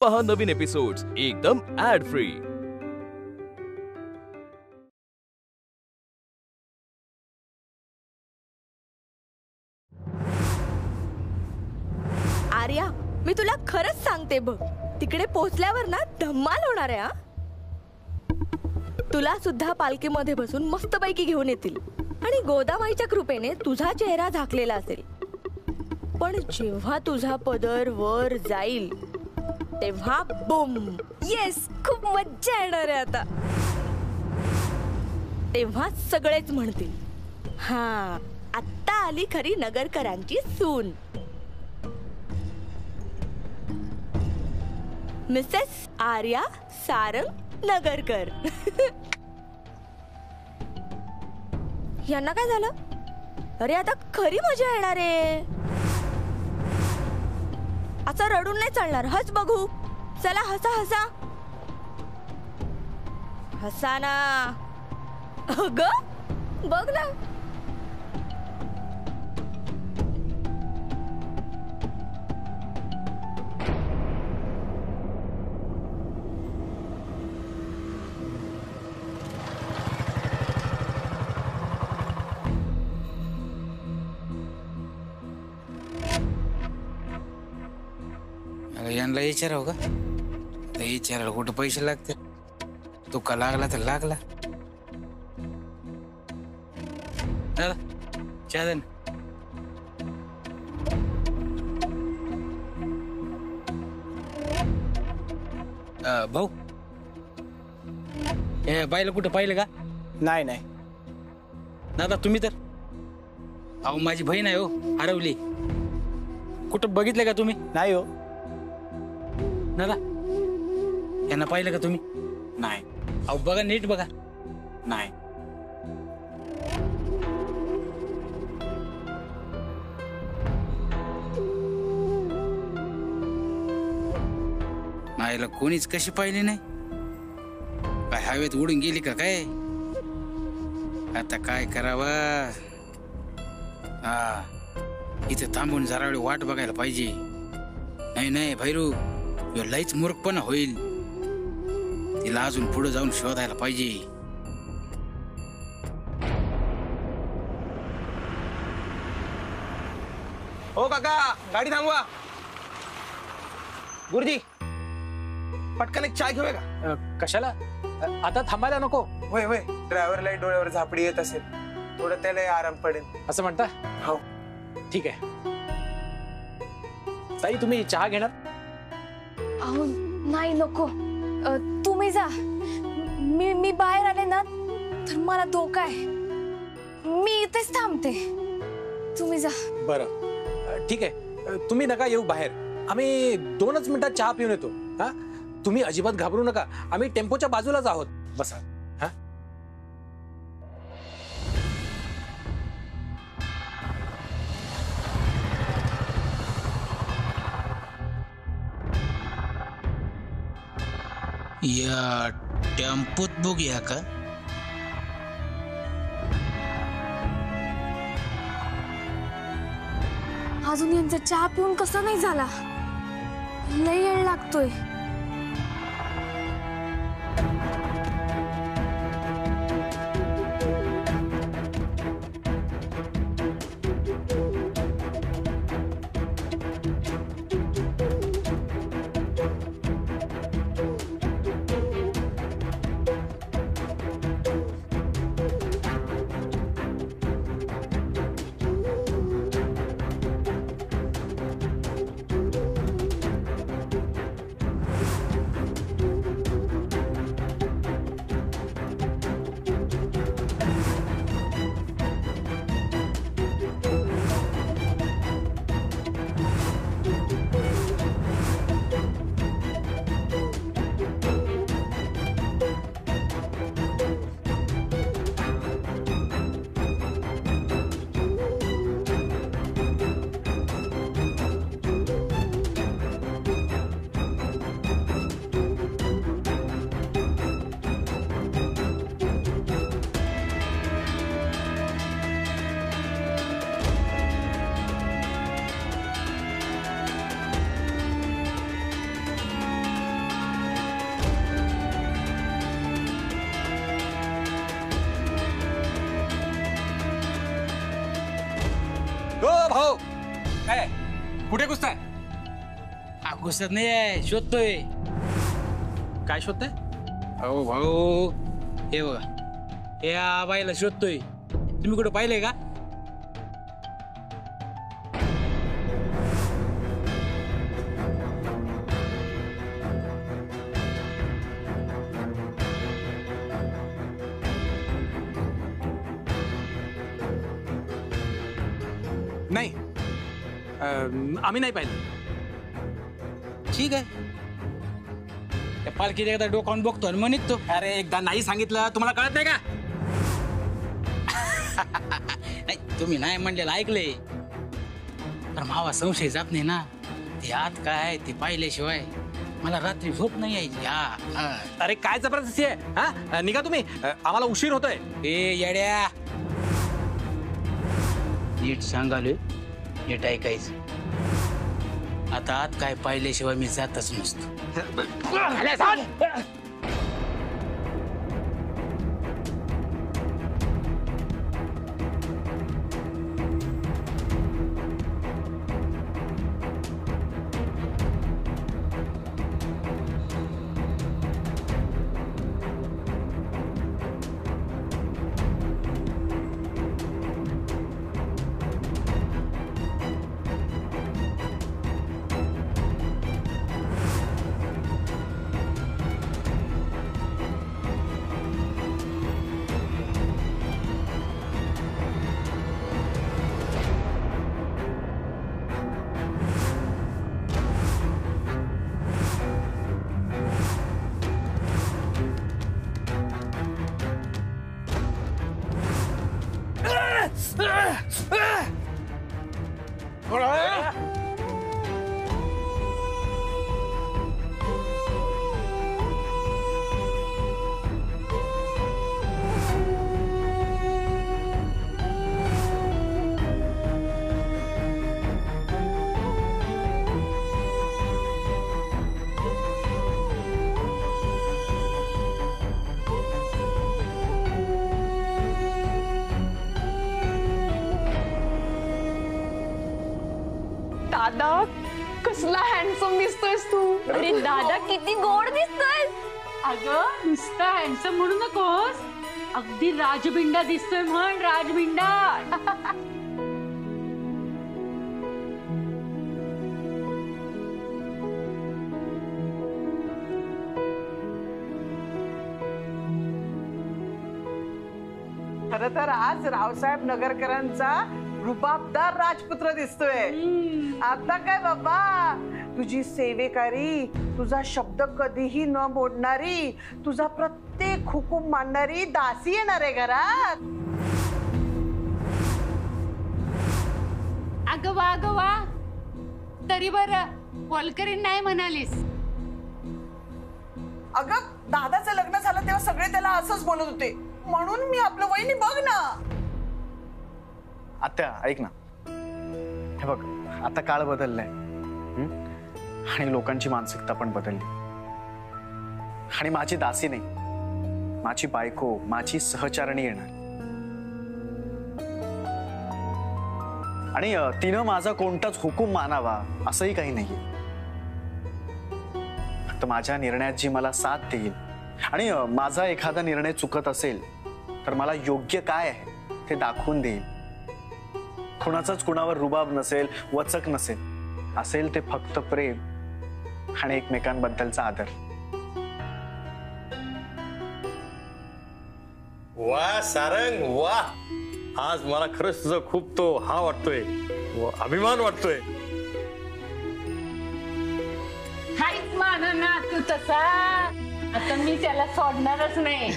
पहा नवीन एपिसोड्स एकदम add free. Arya, मी तुला खरंच सांगते बघ, तिकडे पोहोचल्यावर ना धम्माल होणार आहे। तुला सुद्धा पालखीमध्ये बसून मस्तपैकी घेऊन येतील आणि गोदाबाईच्या कृपेने तुझा चेहरा झाकलेला असेल, पण जेव्हा तुझा पदर वर जाईल तेव्हा बूम, येस, खूप मज्जा येणार आहे आता। तेव्हा सगळेच म्हणतील, हा, आत्ता आली खरी नगरकरांची सून, मिसेस आर्या सारंग नगरकर। यांना काय झालं? अरे आता खरी मजा येणार आहे। असं रडून नाही चालणार, हस बघू, चला हसा हसा हसा ना। अगं बघ ना, यांना विचाराव का? विचारायला कुठं पैसे लागते? तुका लागला तर लागला। चहा दे ना। भाऊ, हे बाईला कुठं पाहिलं का? नाही नाही दादा तुम्ही तर, अहो माझी बहीण आहे हो, हरवली। कुठं बघितलं का तुम्ही? नाही हो। दादा यांना पाहिलं का तुम्ही? नाही। अहो बघा, नीट बघा। नाही। नाहीला कोणीच कशी पाहिली नाही? काय हवेत उडून गेली का काय? आता काय करावा? हा, इथे थांबून जरा वेळ वाट बघायला पाहिजे। नाही नाही भैरू, लईच मूर्खपणा होईल। तिला अजून पुढे जाऊन शोधायला पाहिजे। हो काका, गाडी थांबवा। गुरुजी, पटकन एक चहा घेऊया का? कशाला? आता थांबायला नको? होय होय, ड्रायव्हरला डोळ्यावर झापडी येत असेल, थोडं त्याला आराम पडेल असं म्हणता? हो ठीक आहे। ताई तुम्ही चहा घेणार? अहो नाही, नको, तुम्ही जा। मी बाहेर आले ना तर मला धोका आहे, मी इथेच थांबते, तुम्ही जा। बरं ठीक आहे, तुम्ही नका येऊ बाहेर, आम्ही 2च मिनिटात चहा पिऊन येतो। हा, तुम्ही अजिबात घाबरू नका, आम्ही टेम्पोच्या बाजूलाच आहोत, बसा। हा, या टेम्पोत बघूया का? अजून यांचा चहा पिऊन कसा नाही झाला? लय वेळ लागतोय। कुठे घुसताय? हा घुसत नाही आहे, शोधतोय. काय शोधताय? अहो भाऊ, हे बघा, या बाईला शोधतोय. तुम्ही कुठं पाहिलंय का? नाही, आम्ही नाही पाहिलं. ठीक आहे. त्या पालखीत एकदा डोकावून बघतो आणि मग निघतो. अरे एकदा नाही सांगितलं तुम्हाला कळत नाही का? नाही, तुम्ही नाही म्हणलेलं ऐकले, तर मावा संशय जात नाही ना. ते आत काय ते पाहिल्याशिवाय मला रात्री झोप नाही यायची. हा. अरे काय जबरदस्ती आहे? हा, निघा तुम्ही, आम्हाला उशीर होतोय. ए येड्या, नीट सांगालोय, नीट ऐकायचं. आता आत काय पाहिल्याशिवाय मी जातच नसतो. दादा, कसला हँडसम दिसतोयस तू. अरे दादा किती गोड दिसतोय. अगं नुसतं हँडसम म्हणू नकोस, अगदी राजबिंडा दिसतोय म्हण, राजबिंडा. खरं तर आज रावसाहेब नगरकरांचा रुबाबदार राजपुत्र दिसतोय. आता काय बाबा, तुझी सेवेकारी, तुझा शब्द कधीही न मोडणारी, तुझा प्रत्येक हुकूम मानणारी दासी येणार आहे घरात. अगं वा, तरी बरं होलकरी नाही म्हणालीस. अगं दादाचं लग्न झालं तेव्हा सगळे त्याला असंच बोलत होते, म्हणून मी आपलं वहिनी बघ ना. आत्या ऐक ना, हे बघ आता काळ बदललाय आणि लोकांची मानसिकता पण बदलली. आणि माझी दासी नाही, माझी बायको, माझी सहचारणी येणार. आणि तिनं माझा कोणताच हुकूम मानावा असंही काही नाहीये. फक्त माझ्या निर्णयात जी मला साथ देईल आणि माझा एखादा निर्णय चुकत असेल तर मला योग्य काय आहे ते दाखवून देईल. कुणाचाच कुणावर रुबाब नसेल, वचक नसेल, असेल ते फक्त प्रेम आणि एकमेकांबद्दलचा आदर. वा सारंग वा, आज मला खरंच तुझा खूप तो हा वाटतोय, अभिमान वाटतोय. हाच मान ना तू तसा, आता मी त्याला सोडणारच नाही.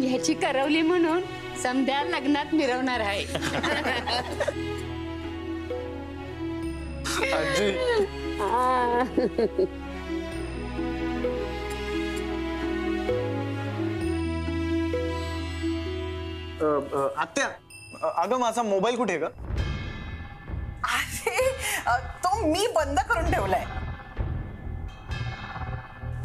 ह्याची करवली म्हणून समध्या लग्नात मिरवणार आहे. आत्या, अगं माझा मोबाईल कुठे ग? अरे तो मी बंद करून ठेवलाय.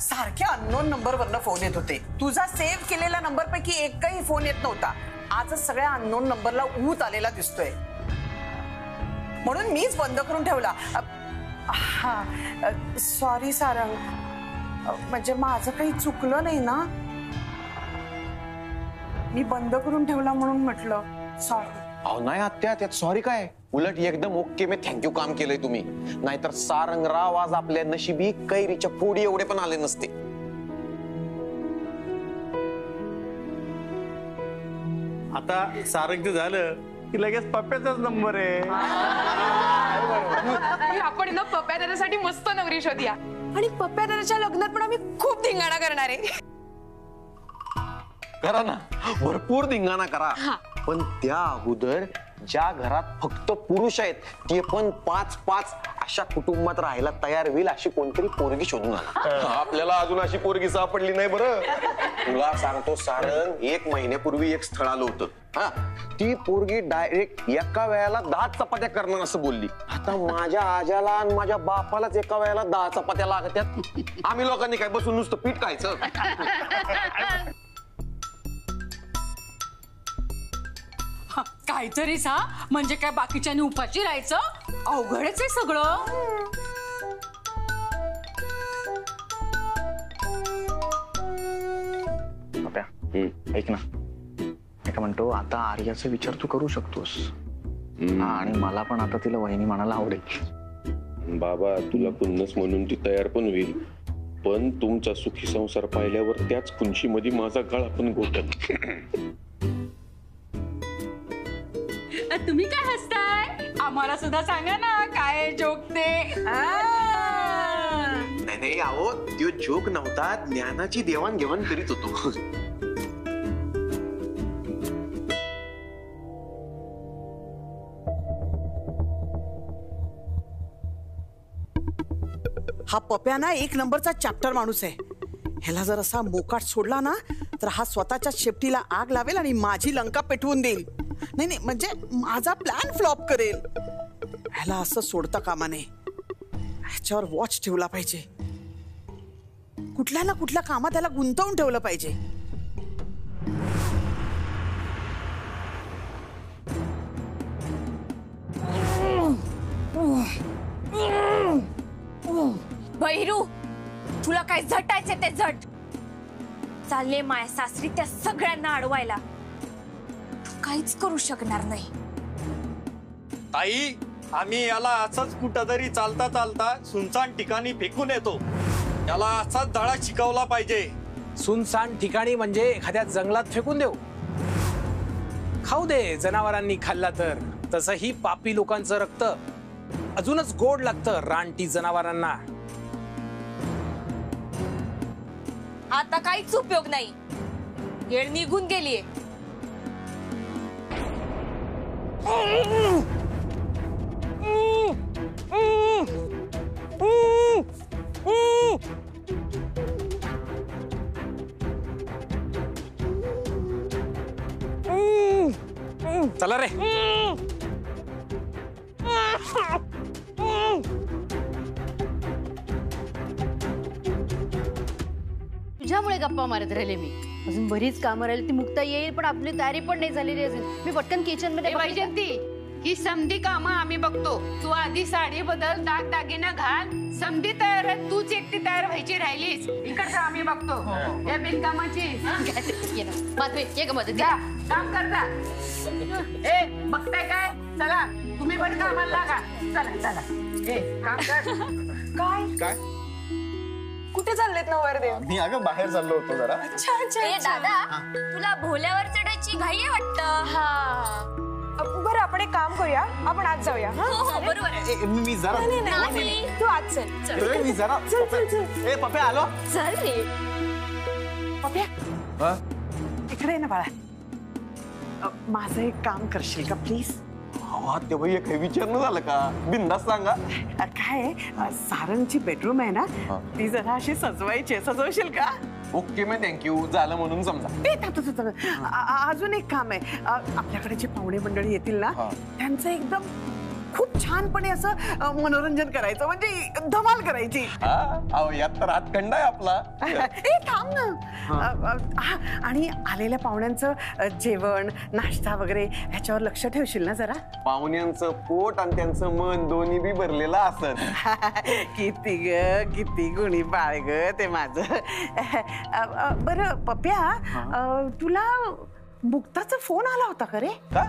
सारख्या अननोन नंबरवरनं फोन येत होते. तुझा सेव्ह केलेल्या नंबर पैकी एकही फोन येत नव्हता. आजच सगळ्या अननोन नंबरला ऊत आलेला दिसतोय. म्हणून मीच बंद करून ठेवला. हा सॉरी सारंग, म्हणजे माझं काही चुकलं नाही ना, मी बंद करून ठेवला म्हणून म्हटलं सॉरी. अहो नाही आत्या, त्यात सॉरी काय, उलट एकदम ओके मी थँक्यू काम केलंय तुम्ही. नाहीतर सारंगराव आज आपल्या नशिबी कैरीच्या फोडी एवढे पण आले नसते. आता सारंगचं झालं की लगेच पप्प्याचाच नंबर आहे. आपण ना पप्प्या दादासाठी मस्त नवरी शोधूया आणि पप्प्या दादाच्या लग्नात पण आम्ही खूप धिंगाणा करणार आहे. करा ना, भरपूर धिंगाणा करा, पण त्या अगोदर ज्या घरात फक्त पुरुष आहेत ते पण 5-5 अशा कुटुंबात राहायला तयार होईल अशी कोणतरी पोरगी शोधून आला. आपल्याला अजून अशी पोरगी सापडली नाही बरं. तुला सांगतो सारंग, 1 महिन्यापूर्वी एक स्थळ आलं होतं. हा, ती पोरगी डायरेक्ट एका वेळेला 10 चपात्या करणार असं बोलली. आता माझ्या आजाला आणि माझ्या बापालाच एका वेळेला 10 चपात्या लागत्यात. आम्ही लोकांनी काय बसून नुसतं पीठ खायचं? काहीतरीच हा, म्हणजे काय बाकीच्यानी उपाशी राहायचं? अवघडच आहे सगळं. ऐक ना, मी काय म्हणतो, आता आर्याचा विचार तू करू शकतोस. आणि मला पण आता तिला वहिनी म्हणायला आवडेल. बाबा तुला पुन्नस म्हणून ती तयार पण होईल, पण तुमचा सुखी संसार पाहिल्यावर त्याच खुंशीमध्ये माझा गळा पण घोटल. तुम्ही काय हसताय? आम्हाला सुद्धा सांगा ना काय जोक ते. नाही अहो, तो जोक नव्हता, ज्ञानाची देवाणघेवाण करीत होतो. हा पप्या ना 1 नंबरचा चॅप्टर माणूस आहे. ह्याला जर असा मोकाट सोडला ना तर हा स्वतःच्या शेपटीला आग लावेल आणि माझी लंका पेटवून देईल. नाही म्हणजे माझा प्लॅन फ्लॉप करेल. ह्याला असं सोडता कामा नये. ह्याच्यावर वॉच ठेवला पाहिजे. कुठल्या ना कुठल्या कामात त्याला गुंतवून ठेवलं पाहिजे. भैरू, तुला काय झटायचे ते झट. चालले माय सासरी त्या सगळ्यांना अडवायला. तू काहीच करू शकणार नाही. ताई, आम्ही याला असंच कुठंतरी चालता चालता सुनसान ठिकाणी फेकून येतो. याला असाच धडा शिकवला पाहिजे. सुनसान ठिकाणी म्हणजे एखाद्या जंगलात फेकून देऊ? खाऊ दे, जनावरांनी खाल्ला तर. तसंही पापी लोकांचं रक्त अजूनच गोड लागतं रानटी जनावरांना. आता काहीच उपयोग नाही. वेळ निघून गेलीये. चला रे. तुझ्यामुळे गप्पा मारत राहिले मी. अजून बरीच कामं राहिली, ती मुक्ता येईल पण आपली तयारी पण नाही झालेली अजून. मी पटकन किचन मध्ये वैजंती, ही समधी कामं आम्ही बघतो. तू आधी साडी बदल, दाग दागिना घाल. समधी तयार आहे, तूच एकटी तयार व्हायची राहिलीस. इकडचं आम्ही बघतो. या बिनकामाची ये ग मदत काम करता. ए बघताय काय? चला तुम्ही पण कामाला लागा. चला चला, ए काम कर. काय कुठे चाललेत ना वरदेव? मी अगं बाहेर चाललो होतो जरा. ए दादा, तुला भोल्यावर चढायची घाई आहे वाटतं. हा बरं, आपण एक काम करूया, आपण आज जाऊया. हो बरोबर. मी जरा तू आज चल. मी जरा ए पप्या आलो. चल रे पप्या, इकडे ना बाळा. माझं एक काम करशील का प्लीज? तेव्हा एक विचारणं झालं का? बिंदास सांगा. काय सारंगची बेडरूम आहे ना, ती जरा अशी सजवायची. सजवशील का? ओके मी थँक्यू झालं म्हणून समजा. अजून एक काम आहे. आपल्याकडे जे पाहुणे मंडळी येतील ना, त्यांचं एकदम खूप छानपणे असं मनोरंजन करायचं, म्हणजे धमाल करायची. अहो यात तर हातखंड आहे आपला. ए थांब ना. आणि आलेल्या पाहुण्यांचं जेवण नाश्ता वगैरे ह्याच्यावर लक्ष ठेवशील ना जरा. पाहुण्यांचं पोट आणि त्यांचं मन दोन्ही बी भरलेलं असत. किती गुणी बाळ ग ते माझं. बरं पप्प्या, तुला मुक्ताचा फोन आला होता का रे? का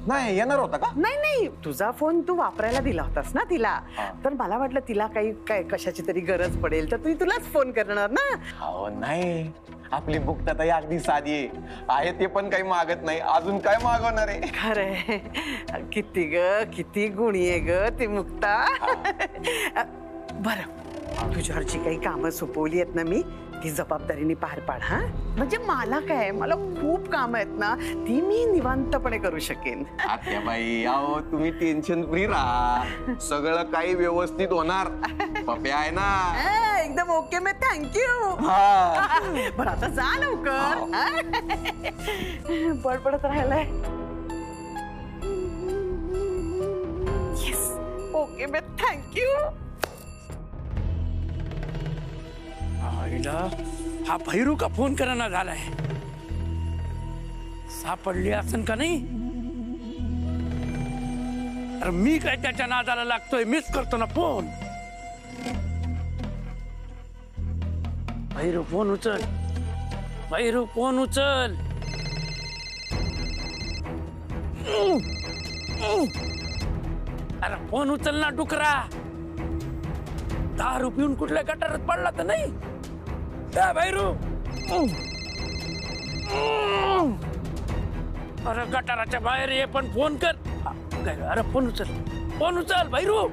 नाही येणार होता का? नाही, तुझा फोन तू वापरायला दिला होतास ना तिला, तर मला वाटलं तिला काय कशाची तरी गरज पडेल तर तुलाच फोन करणार ना. हो नाही, आपली मुक्ताताई अगदी साधी आहे, ते पण काही मागत नाही, अजून काय मागवणार आहे. खरंय, किती गुणी आहे ग ती मुक्ता. बरं, तुझ्यावरची काही कामं सोपवली आहेत ना मी, ती जबाबदारीने पार पाड. हा म्हणजे मला खूप काम आहेत ना, ती मी निवांतपणे करू शकेन. आत्याबाई अहो तुम्ही टेन्शन फ्री राहा, सगळं काही व्यवस्थित होणार. पप्या आहे ना एकदम ओके. मी थँक्यू. बरं आता जा लवकर, पडपडत राहिलंय. येस ओके मी थँक्यू. हा भैरू का फोन करना झालाय, सापडली असन का नाही? अरे मी काय त्याच्या नादाला लागतोय, मिस करतो ना फोन. भैरू फोन उचल, भैरू फोन उचल. अरे फोन उचल ना डुकरा, दारू पिऊन कुठल्या गटारात पडला तर नाही? भैरू अरे गटाराच्या बाहेर ये, पण फोन कर. अरे फोन उचल भैरू.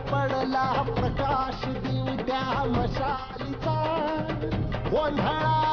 पडला प्रकाश दिवट्या मशालीचा गोंधळा